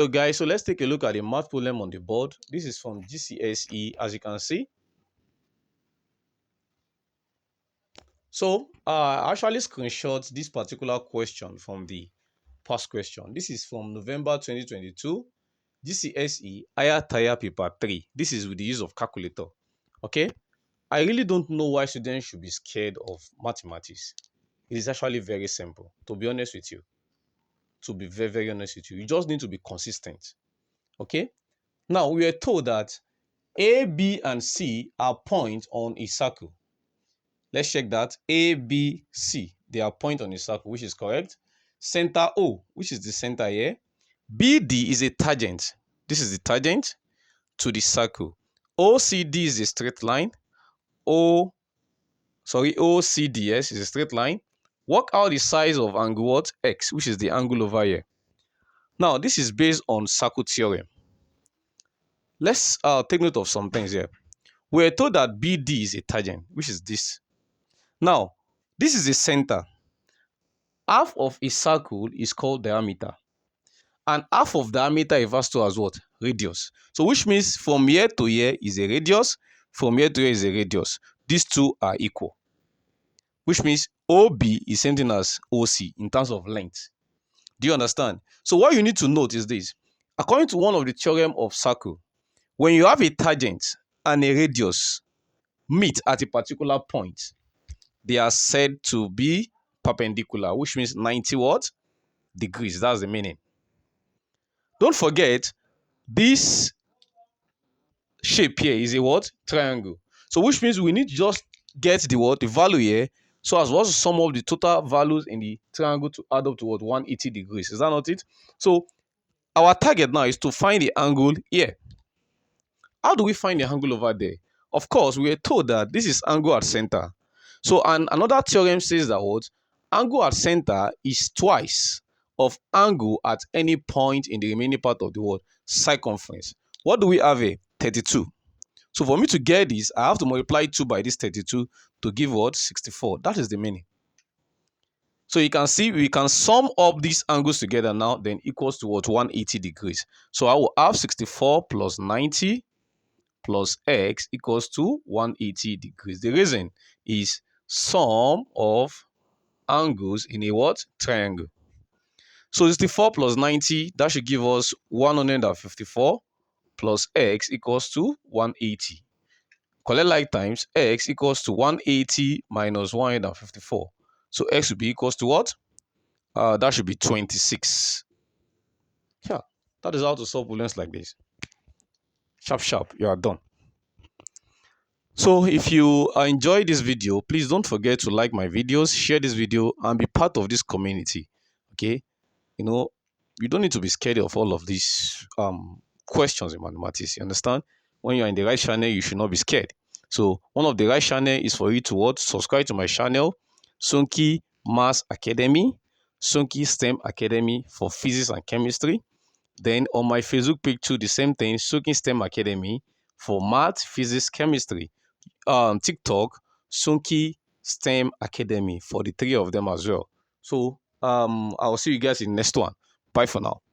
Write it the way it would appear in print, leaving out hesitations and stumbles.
So guys, so let's take a look at the math problem on the board. This is from GCSE, as you can see. So I actually screenshot this particular question from the past question. This is from November 2022, GCSE Higher Tier Paper 3. This is with the use of calculator. Okay, I really don't know why students should be scared of mathematics. It is actually very simple, to be honest with you. To be very, very honest with you, you just need to be consistent. Okay, now we are told that A, B, and C are points on a circle. Let's check that. A, B, C, they are points on a circle, which is correct. Center O, which is the center here. BD is a tangent. This is the tangent to the circle. OCD is a straight line. OCDS is a straight line. Work out the size of angle what? X, which is the angle over here. Now, this is based on circle theorem. Let's take note of some things here. We're told that BD is a tangent, which is this. Now, this is the center. Half of a circle is called diameter. And half of diameter refers to as what? Radius. So which means from here to here is a radius. From here to here is a radius. These two are equal. Which means OB is same thing as OC in terms of length. Do you understand? So what you need to note is this. According to one of the theorem of circle, when you have a tangent and a radius meet at a particular point, they are said to be perpendicular, which means 90 what? Degrees. That's the meaning. Don't forget, this shape here is a what? Triangle. So which means we need to just get the what? The value here. So as well as sum of the total values in the triangle to add up to what? 180 degrees. Is that not it? So our target now is to find the angle here. How do we find the angle over there? Of course, we are told that this is angle at center. So another theorem says that what? Angle at center is twice of angle at any point in the remaining part of the what? Circumference. What do we have here? 32. So for me to get this, I have to multiply 2 by this 32 to give what? 64. That is the meaning. So you can see we can sum up these angles together now, then equals to what? 180 degrees. So I will have 64 plus 90 plus x equals to 180 degrees. The reason is sum of angles in a what? Triangle. So 64 plus 90, that should give us 154 plus x equals to 180. Collect like times, x equals to 180 minus 154. So x will be equals to what? That should be 26. Yeah, that is how to solve problems like this. Sharp, sharp, you are done. So if you enjoyed this video, please don't forget to like my videos, share this video, and be part of this community. Okay, you know, you don't need to be scared of all of these questions in mathematics. You understand? When you're in the right channel, you should not be scared. So one of the right channel is for you to what? Subscribe to my channel, Sunky Maths Academy, Sunky STEM Academy for physics and chemistry. Then on my Facebook page too, the same thing, Sunky STEM Academy for math, physics, chemistry. TikTok, Sunky STEM Academy for the three of them as well. So I'll see you guys in the next one. Bye for now.